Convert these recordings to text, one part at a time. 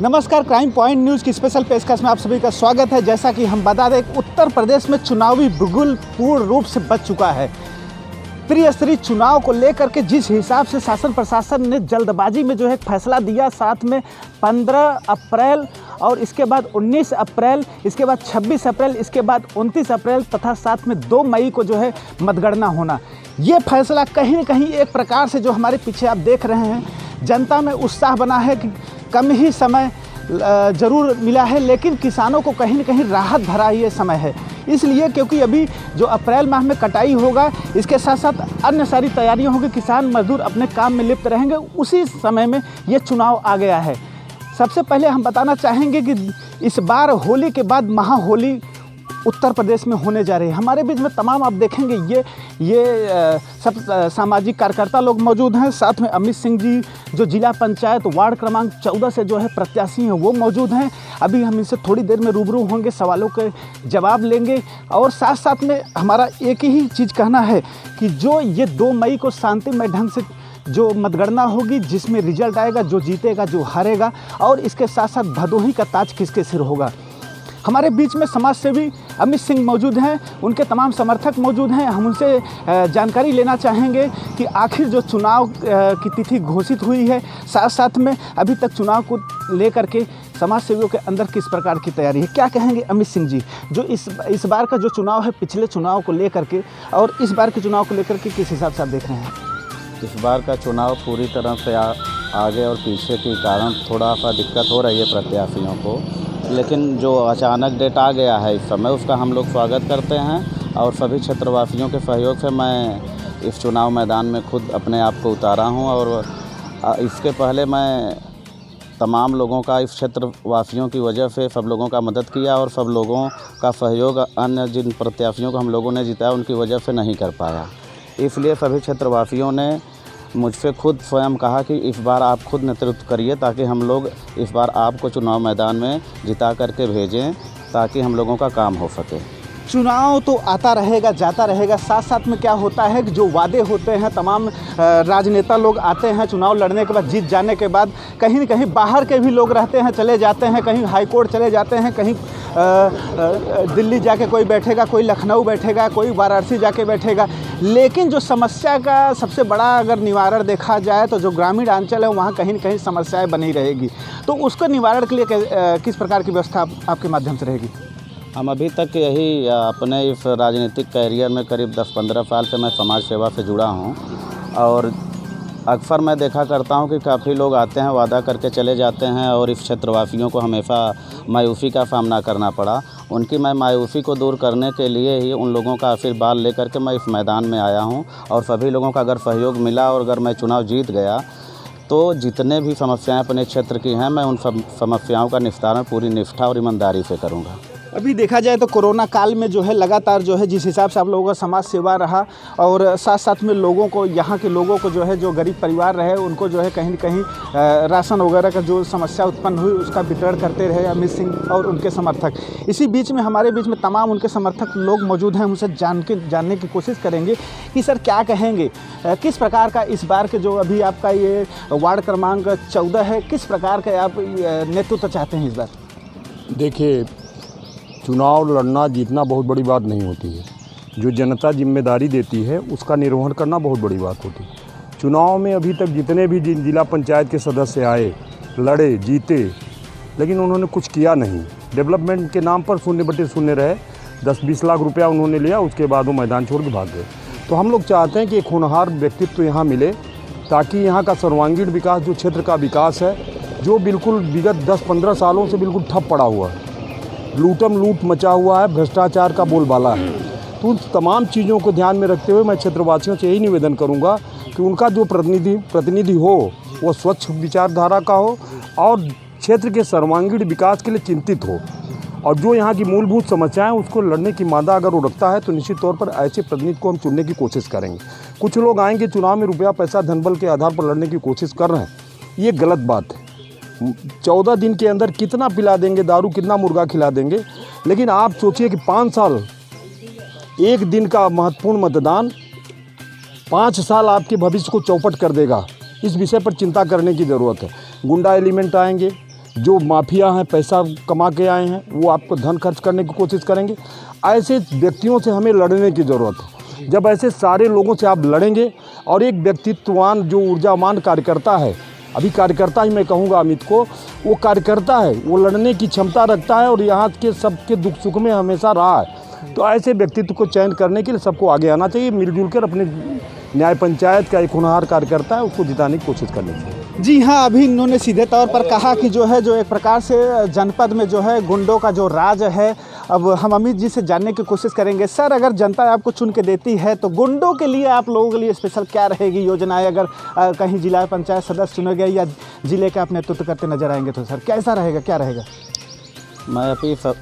नमस्कार, crime point news की special पेशकश में आप सभी का स्वागत है। जैसा कि हम बता दें, उत्तर प्रदेश में चुनावी बिगुल पूर्ण रूप से बच चुका है। त्रिस्तरीय चुनाव को लेकर के जिस हिसाब से शासन प्रशासन ने जल्दबाजी में एक फैसला दिया, साथ में 15 अप्रैल और इसके बाद 19 अप्रैल, इसके बाद 26 अप्रैल, इसके बाद 29 अप्रैल तथा साथ में 2 मई को मतगणना होना, ये फैसला कहीं न कहीं एक प्रकार से जो हमारे पीछे आप देख रहे हैं, जनता में उत्साह बना है कि कम ही समय ज़रूर मिला है, लेकिन किसानों को कहीं न कहीं राहत भरा ये समय है। इसलिए क्योंकि अभी जो अप्रैल माह में कटाई होगा, इसके साथ साथ अन्य सारी तैयारियां होंगी, किसान मजदूर अपने काम में लिप्त रहेंगे, उसी समय में ये चुनाव आ गया है। सबसे पहले हम बताना चाहेंगे कि इस बार होली के बाद महाहोली उत्तर प्रदेश में होने जा रही है। हमारे बीच में तमाम आप देखेंगे ये सब सामाजिक कार्यकर्ता लोग मौजूद हैं। साथ में अमित सिंह जी जो जिला पंचायत वार्ड क्रमांक 14 से प्रत्याशी हैं, वो मौजूद हैं। अभी हम इनसे थोड़ी देर में रूबरू होंगे, सवालों के जवाब लेंगे और साथ साथ में हमारा एक ही चीज़ कहना है कि जो ये 2 मई को शांतिमय ढंग से जो मतगणना होगी, जिसमें रिजल्ट आएगा, जो जीतेगा जो हारेगा, और इसके साथ साथ भदोही का ताज किसके सिर होगा। हमारे बीच में समाज सेवी अमित सिंह मौजूद हैं, उनके तमाम समर्थक मौजूद हैं। हम उनसे जानकारी लेना चाहेंगे कि आखिर जो चुनाव की तिथि घोषित हुई है, साथ साथ में अभी तक चुनाव को लेकर के समाज सेवियों के अंदर किस प्रकार की तैयारी है। क्या कहेंगे अमित सिंह जी, जो इस बार का जो चुनाव है, पिछले चुनाव को लेकर के और इस बार के चुनाव को लेकर के किस हिसाब से आप देख रहे हैं? इस बार का चुनाव पूरी तरह से आगे और पीछे के कारण थोड़ा सा दिक्कत हो रही है प्रत्याशियों को, लेकिन जो अचानक डेट आ गया है इस समय, उसका हम लोग स्वागत करते हैं। और सभी क्षेत्रवासियों के सहयोग से मैं इस चुनाव मैदान में खुद अपने आप को उतारा हूं। और इसके पहले मैं तमाम लोगों का, इस क्षेत्रवासियों की वजह से सब लोगों का मदद किया और सब लोगों का सहयोग अन्य जिन प्रत्याशियों को हम लोगों ने जिताया उनकी वजह से नहीं कर पाया। इसलिए सभी क्षेत्रवासियों ने मुझसे खुद स्वयं कहा कि इस बार आप खुद नेतृत्व करिए, ताकि हम लोग इस बार आपको चुनाव मैदान में जिता करके भेजें, ताकि हम लोगों का काम हो सके। चुनाव तो आता रहेगा, जाता रहेगा, साथ साथ में क्या होता है कि जो वादे होते हैं, तमाम राजनेता लोग आते हैं चुनाव लड़ने के बाद, जीत जाने के बाद कहीं न कहीं बाहर के भी लोग रहते हैं, चले जाते हैं, कहीं हाई कोर्ट चले जाते हैं, कहीं दिल्ली जाके कोई बैठेगा, कोई लखनऊ बैठेगा, कोई वाराणसी जाके बैठेगा। लेकिन जो समस्या का सबसे बड़ा अगर निवारण देखा जाए तो जो ग्रामीण अंचल है, वहाँ कहीं न कहीं समस्याएं बनी रहेगी। तो उसको निवारण के लिए किस प्रकार की व्यवस्था आपके माध्यम से रहेगी? हम अभी तक यही अपने इस राजनीतिक कैरियर में करीब 10-15 साल से मैं समाज सेवा से जुड़ा हूँ, और अक्सर मैं देखा करता हूँ कि काफ़ी लोग आते हैं, वादा करके चले जाते हैं, और इस क्षेत्रवासियों को हमेशा मायूसी का सामना करना पड़ा। उनकी मैं मायूसी को दूर करने के लिए ही उन लोगों का आशीर्वाद लेकर के मैं इस मैदान में आया हूँ। और सभी लोगों का अगर सहयोग मिला और अगर मैं चुनाव जीत गया, तो जितने भी समस्याएं अपने क्षेत्र की हैं, मैं उन सब समस्याओं का निस्तारण पूरी निष्ठा और ईमानदारी से करूँगा। अभी देखा जाए तो कोरोना काल में लगातार जिस हिसाब से आप लोगों का समाज सेवा रहा, और साथ साथ में लोगों को, यहाँ के लोगों को जो गरीब परिवार रहे, उनको कहीं न कहीं राशन वगैरह का जो समस्या उत्पन्न हुई, उसका वितरण करते रहे अमित सिंह और उनके समर्थक। इसी बीच में हमारे बीच में तमाम उनके समर्थक लोग मौजूद हैं। उनसे जानने की कोशिश करेंगे कि सर क्या कहेंगे, किस प्रकार का इस बार के जो अभी आपका ये वार्ड क्रमांक 14 है, किस प्रकार का आप नेतृत्व चाहते हैं इस बार? देखिए, चुनाव लड़ना जीतना बहुत बड़ी बात नहीं होती है। जो जनता जिम्मेदारी देती है उसका निर्वहन करना बहुत बड़ी बात होती है। चुनाव में अभी तक जितने भी जिला पंचायत के सदस्य आए, लड़े, जीते, लेकिन उन्होंने कुछ किया नहीं। डेवलपमेंट के नाम पर 0/0 रहे। 10-20 लाख रुपया उन्होंने लिया, उसके बाद वो मैदान छोड़ के भाग गए। तो हम लोग चाहते हैं कि एक होनहार व्यक्तित्व यहाँ मिले, ताकि यहाँ का सर्वांगीण विकास, जो क्षेत्र का विकास है, जो बिल्कुल विगत 10-15 सालों से बिल्कुल ठप पड़ा हुआ है, लूटम लूट मचा हुआ है, भ्रष्टाचार का बोलबाला है। तो उन तमाम चीज़ों को ध्यान में रखते हुए मैं क्षेत्रवासियों से यही निवेदन करूंगा कि उनका जो प्रतिनिधि हो वो स्वच्छ विचारधारा का हो और क्षेत्र के सर्वांगीण विकास के लिए चिंतित हो, और जो यहाँ की मूलभूत समस्याएं उसको लड़ने की मादा अगर वो रखता है, तो निश्चित तौर पर ऐसे प्रतिनिधि को हम चुनने की कोशिश करेंगे। कुछ लोग आएंगे चुनाव में रुपया पैसा धनबल के आधार पर लड़ने की कोशिश कर रहे हैं, ये गलत बात है। 14 दिन के अंदर कितना पिला देंगे दारू, कितना मुर्गा खिला देंगे, लेकिन आप सोचिए कि 5 साल, 1 दिन का महत्वपूर्ण मतदान 5 साल आपके भविष्य को चौपट कर देगा। इस विषय पर चिंता करने की ज़रूरत है। गुंडा एलिमेंट आएंगे, जो माफिया हैं, पैसा कमा के आए हैं, वो आपको धन खर्च करने की कोशिश करेंगे। ऐसे व्यक्तियों से हमें लड़ने की ज़रूरत है। जब ऐसे सारे लोगों से आप लड़ेंगे और एक व्यक्तित्ववान जो ऊर्जावान कार्यकर्ता है, अभी कार्यकर्ता ही मैं कहूँगा अमित को, वो कार्यकर्ता है, वो लड़ने की क्षमता रखता है और यहाँ के सबके दुख सुख में हमेशा रहा है। तो ऐसे व्यक्तित्व को चयन करने के लिए सबको आगे आना चाहिए, मिलजुल कर अपने न्याय पंचायत का एक होनहार कार्यकर्ता है उसको जिताने की कोशिश करनी चाहिए। जी हाँ, अभी इन्होंने सीधे तौर पर कहा कि जो है जो एक प्रकार से जनपद में जो है गुंडों का जो राज है। अब हम अमित जी से जानने की कोशिश करेंगे। सर, अगर जनता आपको चुन के देती है तो गुंडों के लिए आप लोगों के लिए स्पेशल क्या रहेगी योजनाएं? अगर कहीं जिला पंचायत सदस्य चुने गए या जिले का आप नेतृत्व करते नजर आएंगे तो सर कैसा रहेगा, क्या रहेगा? मैं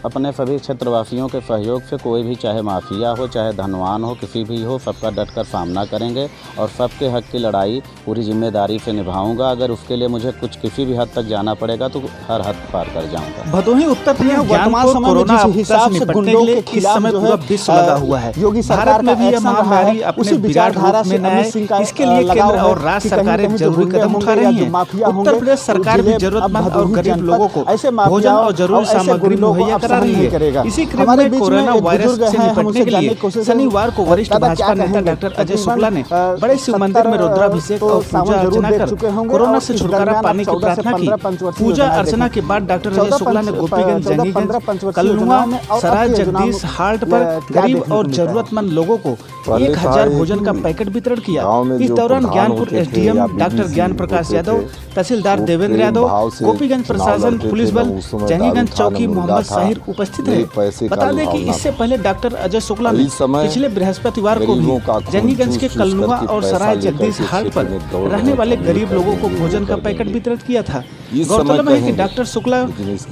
अपने सभी क्षेत्रवासियों के सहयोग से कोई भी, चाहे माफिया हो चाहे धनवान हो, किसी भी हो, सबका डटकर सामना करेंगे और सबके हक की लड़ाई पूरी जिम्मेदारी से निभाऊंगा। अगर उसके लिए मुझे कुछ किसी भी हद तक जाना पड़ेगा तो हर हद पार कर जाऊंगा। भदोही उत्तर प्रदेश वर्तमान समय में जिस हिसाब से गुंडों के खिलाफ जो है विश्व लगा हुआ है, योगी सरकार में भी महामारी अपनी विचारधारा से अमित सिंह का इसके लिए केंद्र और राज्य सरकारें जरूरी कदम उठा रही हैं। उत्तर प्रदेश सरकार भी जरूरतमंद और गरीब लोगों को भोजन और जरूरी सामग्री मुहैया करा रही है। इसी क्रम में कोरोना वायरस से निपटने के लिए शनिवार को वरिष्ठ भाजपा नेता डॉक्टर अजय शुक्ला ने बड़े शिव मंदिर में रुद्राभिषेक और पूजा अर्चना कर कोरोना से छुटकारा पाने की प्रार्थना की। पूजा अर्चना के बाद डॉक्टर अजय शुक्ला ने गोपीगंज, जंगीगंज, कलनुआ, सराय जगदीश हाट पर गरीब और जरूरतमंद लोगों को 1000 भोजन का पैकेट वितरण किया। इस दौरान ज्ञानपुर एसडीएम डॉक्टर ज्ञान प्रकाश यादव, तहसीलदार देवेंद्र यादव, गोपीगंज प्रशासन, पुलिस बल, जंगीगंज चौकी मोहम्मद साहिर उपस्थित रहे। बता दें कि इससे पहले डॉक्टर अजय शुक्ला ने पिछले बृहस्पतिवार को भी जंगीगंज के कलनुआ और सराय जगदीश हाट पर रहने वाले गरीब लोगों को भोजन का पैकेट वितरण किया था। गौरतलब है कि डॉक्टर शुक्ला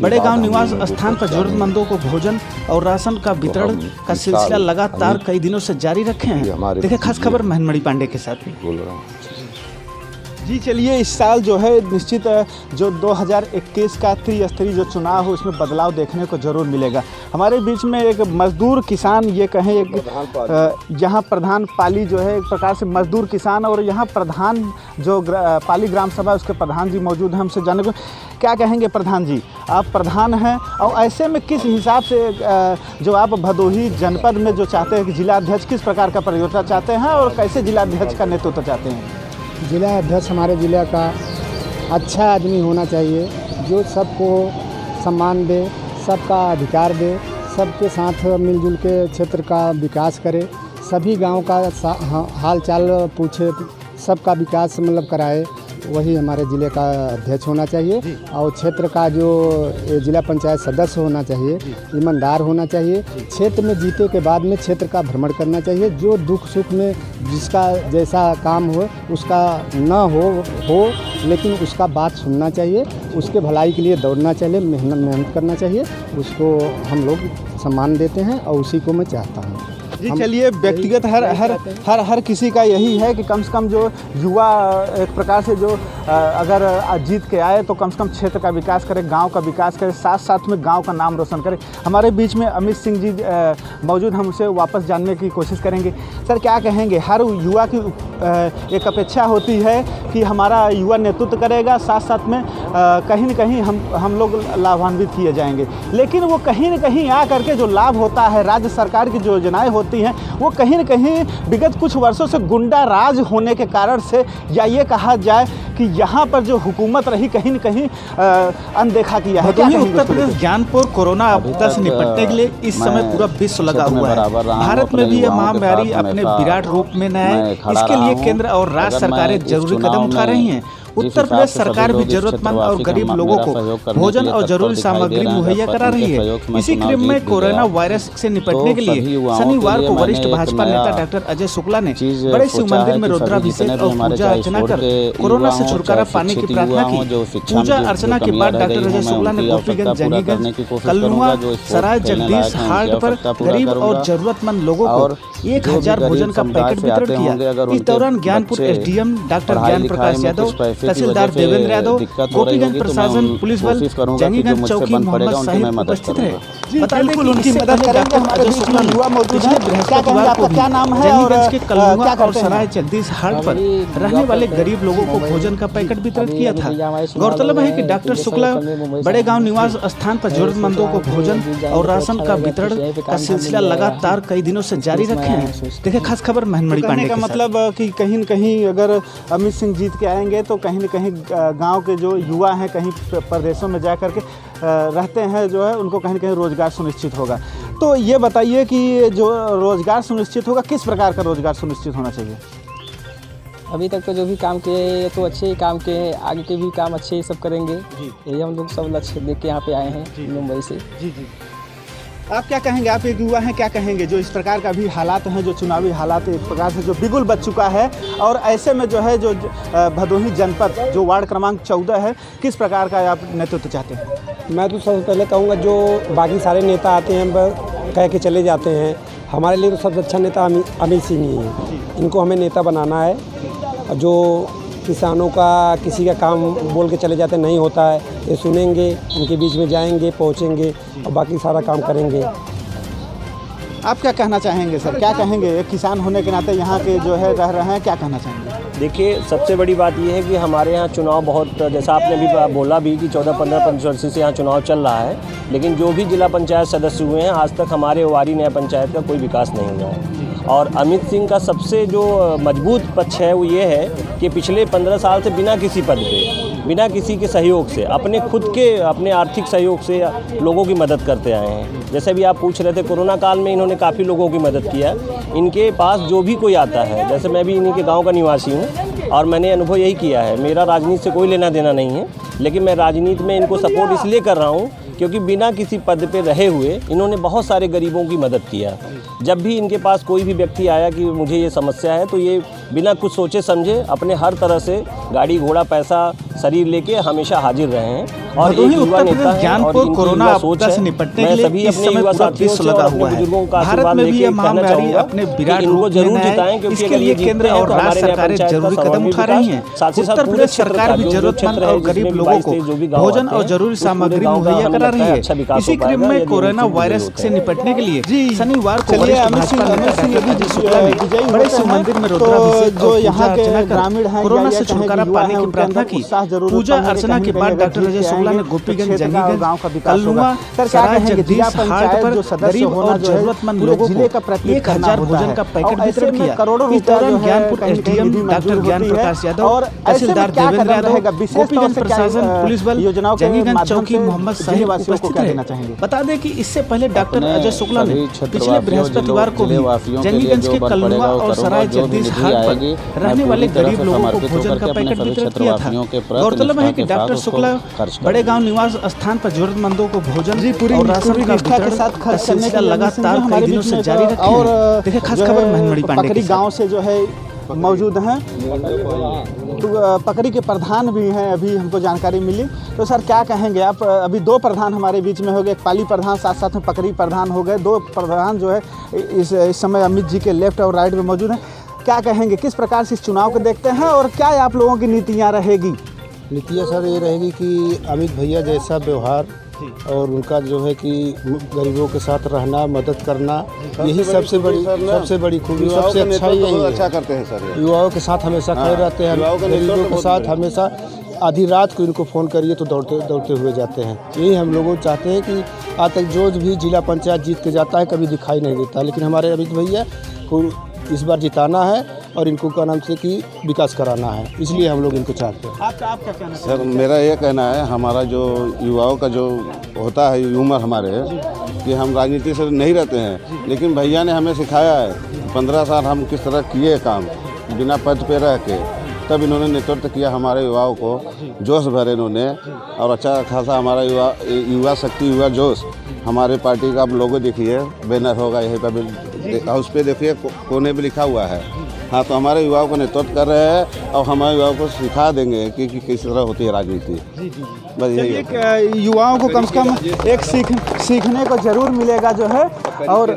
बड़े गांव निवास स्थान पर जरूरतमंदों को भोजन और राशन का वितरण का सिलसिला लगातार कई दिनों से जारी रखे हैं। देखिए खास खबर महेंद्र पांडे के साथ बोल रहा हूँ। जी चलिए, इस साल जो है निश्चित जो 2021 का त्रिस्तरीय जो चुनाव हो उसमें बदलाव देखने को ज़रूर मिलेगा। हमारे बीच में एक मजदूर किसान, ये कहें एक यहाँ प्रधान पाली जो है एक प्रकार से मजदूर किसान, और यहाँ प्रधान जो पाली ग्राम सभा उसके प्रधान जी मौजूद हैं। हमसे जानने को क्या कहेंगे प्रधान जी, आप प्रधान हैं और ऐसे में किस हिसाब से जो आप भदोही जनपद में जो चाहते हैं कि जिलाध्यक्ष किस प्रकार का परिवर्तन चाहते हैं और कैसे जिलाध्यक्ष का नेतृत्व चाहते हैं? जिला अध्यक्ष हमारे ज़िले का अच्छा आदमी होना चाहिए, जो सबको सम्मान दे, सबका अधिकार दे, सबके साथ मिलजुल के क्षेत्र का विकास करे, सभी गांव का हाल चाल पूछे, सबका विकास मतलब कराए, वही हमारे ज़िले का अध्यक्ष होना चाहिए। और क्षेत्र का जो जिला पंचायत सदस्य होना चाहिए, ईमानदार होना चाहिए, क्षेत्र में जीते के बाद में क्षेत्र का भ्रमण करना चाहिए, जो दुख सुख में जिसका जैसा काम हो उसका न हो लेकिन उसका बात सुनना चाहिए, उसके भलाई के लिए दौड़ना चाहिए, मेहनत करना चाहिए, उसको हम लोग सम्मान देते हैं और उसी को मैं चाहता हूँ। जी चलिए, व्यक्तिगत हर किसी का यही है कि कम से कम जो युवा एक प्रकार से जो अगर जीत के आए तो कम से कम क्षेत्र का विकास करे, गांव का विकास करे, साथ साथ में गांव का नाम रोशन करे। हमारे बीच में अमित सिंह जी मौजूद, हम उसे वापस जानने की कोशिश करेंगे। सर क्या कहेंगे, हर युवा की एक अपेक्षा होती है कि हमारा युवा नेतृत्व करेगा, साथ साथ में कहीं न कहीं हम लोग लाभान्वित किए जाएंगे, लेकिन वो कहीं न कहीं आ करके जो लाभ होता है, राज्य सरकार की जो योजनाएँ होती हैं वो कहीं न कहीं विगत कुछ वर्षों से गुंडा राज होने के कारण से, या ये कहा जाए कि यहाँ पर जो हुकूमत रही कहीं न कहीं अनदेखा किया है। उत्तर प्रदेश ज्ञानपुर कोरोना आपदा से निपटने के लिए इस समय पूरा विश्व लगा हुआ है। भारत में भी यह महामारी अपने विराट रूप में न आए, इसके लिए केंद्र और राज्य सरकारें जरूरी कदम उठा रही हैं। उत्तर प्रदेश सरकार भी जरूरतमंद और गरीब लोगों को भोजन और जरूरी सामग्री मुहैया करा रही है। इसी क्रम में कोरोना वायरस से निपटने के लिए शनिवार को वरिष्ठ भाजपा नेता डॉक्टर अजय शुक्ला ने बड़े शिव मंदिर में रुद्राभिषेक और पूजा अर्चना कर कोरोना से छुटकारा पाने की प्रार्थना की। पूजा अर्चना के बाद डॉक्टर अजय शुक्ला ने गोपीगंज, जंगीगंज, कलनुआ, सराय जगदीश हाट पर गरीब और जरूरतमंद लोगों को 1000 भोजन का पैकेट वितरण किया। इस दौरान ज्ञानपुर एसडीएम डॉक्टर ज्ञान प्रकाश यादव, तहसीलदार वजह देवेंद्र से यादव, दिक्कत हो रही गोपीगंज होगी तो मैं प्रशासन पुलिस बल, कोशिश करूँगा कि जो जंगीगंज मुझसे चौकी बन पड़ेगा मोहम्मद उनकी मैं साहिब मदद उपस्थित रहे। करूँगा। जी, बता दें बिल्कुल कि उनकी इससे मदद पहले करेंगे। डॉक्टर हमारे अजय बीच शुक्ला में युवा मौजूद पिछले है। क्या कहेंगे, बृहस्पतिवार को आपका भी क्या नाम है और जंगीगंज के क्या कल्लुआ और करते हैं? सराय जगदीश हाट पर रहने वाले गरीब लोगों को भोजन का पैकेट वितरित किया था। गौरतलब है कि डॉक्टर शुक्ला बड़े गांव निवास स्थान पर जरूरतमंदों को भोजन और राशन का वितरण का सिलसिला लगातार कई दिनों से जारी रखे हैं। देखिए खास खबर महनमणि पांडे का के साथ। मतलब कि कहीं न कहीं अगर अमित सिंह जीत के आएंगे तो कहीं न कहीं गांव के जो युवा हैं कहीं प्रदेशों में जा कर के रहते हैं, जो है उनको कहीं न कहीं रोज़गार सुनिश्चित होगा। तो ये बताइए कि जो रोज़गार सुनिश्चित होगा, किस प्रकार का रोज़गार सुनिश्चित होना चाहिए? अभी तक तो जो भी काम किए ये तो अच्छे ही काम किए हैं, आगे के भी काम अच्छे ही सब करेंगे। यही हम लोग सब लक्ष्य देख के यहाँ पे आए हैं मुंबई से। जी जी, आप क्या कहेंगे? आप एक युवा हैं, क्या कहेंगे जो इस प्रकार का भी हालात हैं, जो चुनावी हालात एक प्रकार से जो बिगुल बच चुका है, और ऐसे में जो है जो भदोही जनपद जो वार्ड क्रमांक 14 है, किस प्रकार का आप नेतृत्व चाहते हैं? मैं तो सबसे पहले कहूँगा जो बाकी सारे नेता आते हैं कह के चले जाते हैं, हमारे लिए तो सबसे अच्छा नेता अमित सिंह ही है। इनको हमें नेता बनाना है। जो किसानों का किसी का काम बोल के चले जाते नहीं होता है, ये सुनेंगे, उनके बीच में जाएंगे, पहुँचेंगे और बाकी सारा काम करेंगे। आप क्या कहना चाहेंगे सर? क्या कहेंगे एक किसान होने के नाते यहाँ के जो है रह रहे हैं, क्या कहना चाहेंगे? देखिए सबसे बड़ी बात यह है कि हमारे यहाँ चुनाव बहुत, जैसा आपने भी बोला भी कि 14-15 वर्षों से यहाँ चुनाव चल रहा है, लेकिन जो भी जिला पंचायत सदस्य हुए हैं आज तक हमारे वारी नया पंचायत का कोई विकास नहीं हुआ है। और अमित सिंह का सबसे जो मजबूत पक्ष है वो ये है कि पिछले 15 साल से बिना किसी पद पे, बिना किसी के सहयोग से, अपने खुद के अपने आर्थिक सहयोग से लोगों की मदद करते आए हैं। जैसे भी आप पूछ रहे थे, कोरोना काल में इन्होंने काफ़ी लोगों की मदद किया। इनके पास जो भी कोई आता है, जैसे मैं भी इन्हीं के गांव का निवासी हूं और मैंने अनुभव यही किया है, मेरा राजनीति से कोई लेना देना नहीं है, लेकिन मैं राजनीति में इनको सपोर्ट इसलिए कर रहा हूँ क्योंकि बिना किसी पद पे रहे हुए इन्होंने बहुत सारे गरीबों की मदद किया। जब भी इनके पास कोई भी व्यक्ति आया कि मुझे ये समस्या है, तो ये बिना कुछ सोचे समझे अपने हर तरह से गाड़ी घोड़ा पैसा शरीर लेके हमेशा हाजिर रहे हैं। और एक युवा नेता है और इनकी युवा सोच है। मैं सभी अपने युवा साथियों से और अपने बुजुर्गों का आशीर्वाद लेके कहना चाहूँगा कि इनको जरूर जिताएं, क्योंकि अगर ये जीतते हैं तो हमारे नया पंचायत का सर्वांगीण विकास, साथ ही साथ पूरे क्षेत्र का जो क्षेत्र है जिसमें भी 22-23 जो भी गाँव भोजन और जरूरी सामग्री मुहैया करा रही है। इसी क्रम में कोरोना वायरस से निपटने के लिए शनिवार को बड़े शिव मंदिर में रुद्राभिषेक जो यहाँ के ग्रामीण हैं कोरोना से छुटकारा पाने की प्रार्थना की। पूजा अर्चना के बाद डॉक्टर अजय शुक्ला ने गोपीगंज, जंगीगंज, कल्लुआ, सराय जगदीश हाट पर गरीब और जरूरतमंद लोगों को 1000 भोजन का पैकेट वितरण किया। इस दौरान ज्ञानपुर एसडीएम डॉक्टर ज्ञान प्रकाश यादव, तहसीलदार देवेंद्र यादव, गोपीगंज प्रशासन पुलिस बल, जंगीगंज चौकी मोहम्मद साहिब उपस्थित रहे। बता दें कि इससे पहले डॉक्टर अजय शुक्ला ने पिछले बृहस्पतिवार को भी जंगीगंज के कल्लुआ और सराय जगदीश हाट पर रहने वाले गरीब लोगों को भोजन का पैकेट वितरित किया था। गौरतलब है कि डॉक्टर शुक्ला बड़े गांव निवास स्थान पर जरूरतमंदों को भोजन और राशन का वितरण का सिलसिला लगातार कई दिनों से जारी रखे हैं। और देखिए खास खबर महनमणि पांडे के गाँव से जो है मौजूद हैं, तो पकड़ी के प्रधान भी हैं, अभी हमको जानकारी मिली। तो सर क्या कहेंगे आप? अभी 2 प्रधान हमारे बीच में हो गए, एक पाली प्रधान साथ साथ में पकड़ी प्रधान हो गए। 2 प्रधान जो है इस समय अमित जी के लेफ्ट और राइट में मौजूद हैं। क्या कहेंगे, किस प्रकार से इस चुनाव को देखते हैं और क्या आप लोगों की नीतियाँ रहेगी? नीतियाँ सर ये रहेगी कि अमित भैया जैसा व्यवहार और उनका जो है कि गरीबों के साथ रहना, मदद करना, यही सबसे बड़ी खूबी, सबसे अच्छा यही है। अच्छा करते हैं सर, युवाओं के साथ हमेशा खड़े रहते हैं, गरीबों के साथ हमेशा। आधी रात को इनको फ़ोन करिए तो दौड़ते हुए जाते हैं। यही हम लोग चाहते हैं कि आज तक जो भी जिला पंचायत जीत के जाता है कभी दिखाई नहीं देता, लेकिन हमारे अमित भैया को इस बार जिताना है और इनको का नाम से कि विकास कराना है, इसलिए हम लोग इनको चाहते हैं। आप क्या कहना सर? मेरा ये कहना है, हमारा जो युवाओं का जो होता है उम्र हमारे, कि हम राजनीति से नहीं रहते हैं, लेकिन भैया ने हमें सिखाया है 15 साल हम किस तरह किए काम बिना पद पे रह के, तब इन्होंने नेतृत्व किया हमारे युवाओं को, जोश भरे इन्होंने, और अच्छा खासा हमारा युवा शक्ति, युवा जोश हमारे पार्टी का आप लोगो देखिए, बैनर होगा यहीं पर, उस पर देखिए कोने पे लिखा हुआ है हाँ, तो हमारे युवाओं का नेतृत्व कर रहे हैं और हमारे युवाओं को सिखा देंगे कि किस तरह होती है राजनीति। बस यही है। एक युवाओं को कम से कम एक सीखने को ज़रूर मिलेगा जो है, और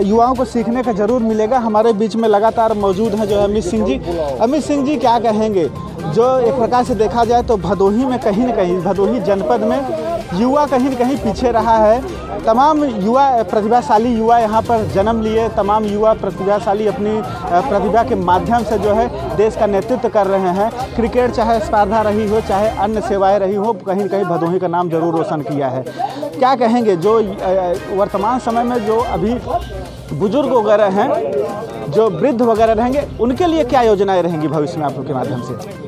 युवाओं को सीखने का ज़रूर मिलेगा। हमारे बीच में लगातार मौजूद हैं जो है अमित सिंह जी। अमित सिंह जी, क्या कहेंगे, जो एक प्रकार से देखा जाए तो भदोही में कहीं न कहीं, भदोही जनपद में युवा कहीं न कहीं पीछे रहा है। तमाम युवा प्रतिभाशाली युवा यहाँ पर जन्म लिए, तमाम युवा प्रतिभाशाली अपनी प्रतिभा के माध्यम से जो है देश का नेतृत्व कर रहे हैं। क्रिकेट चाहे स्पर्धा रही हो, चाहे अन्य सेवाएं रही हो, कहीं न कहीं भदोही का नाम जरूर रोशन किया है। क्या कहेंगे, जो वर्तमान समय में जो अभी बुजुर्ग वगैरह हैं, जो वृद्ध वगैरह रहेंगे, उनके लिए क्या योजनाएं रहेंगी भविष्य में आपके माध्यम से?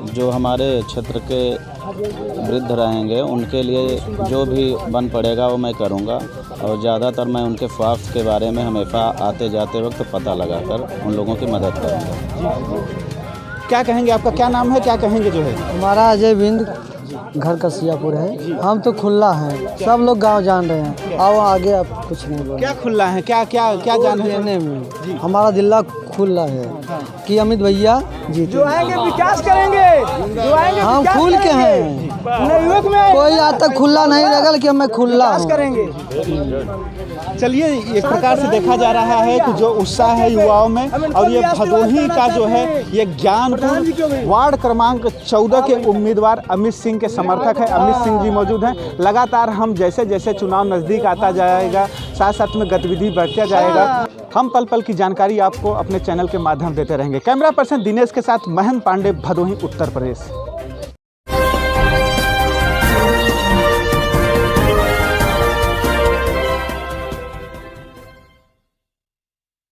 जो हमारे क्षेत्र के वृद्ध रहेंगे उनके लिए जो भी बन पड़ेगा वो मैं करूँगा, और ज़्यादातर मैं उनके स्वास्थ्य के बारे में हमेशा आते जाते वक्त पता लगाकर उन लोगों की मदद करूँगा। क्या कहेंगे, आपका क्या नाम है, क्या कहेंगे जो है? हमारा अजय बिंद, घर कसियापुर है। हम तो खुला हैं, सब लोग गांव जान रहे हैं। आओ आगे, आप कुछ नहीं बोलो। क्या खुला है, क्या क्या क्या जान लेने में हमारा जिला खुला है कि अमित भैया जी जो आएंगे विकास करेंगे, जो आएंगे हम खुल के हैं। कोई आज तक खुला नहीं रहेगा, लेकिन मैं खुला करेंगे। चलिए, एक प्रकार से देखा जा रहा है कि जो उत्साह है युवाओं में, और ये भदोही का जो है ये ज्ञानपुर वार्ड क्रमांक 14 के उम्मीदवार अमित सिंह के समर्थक है। अमित सिंह जी मौजूद हैं। लगातार हम जैसे जैसे चुनाव नज़दीक आता जाएगा, साथ साथ में गतिविधि बढ़ता जाएगा, हम पल पल की जानकारी आपको अपने चैनल के माध्यम देते रहेंगे। कैमरा पर्सन दिनेश के साथ महन पांडे, भदोही, उत्तर प्रदेश।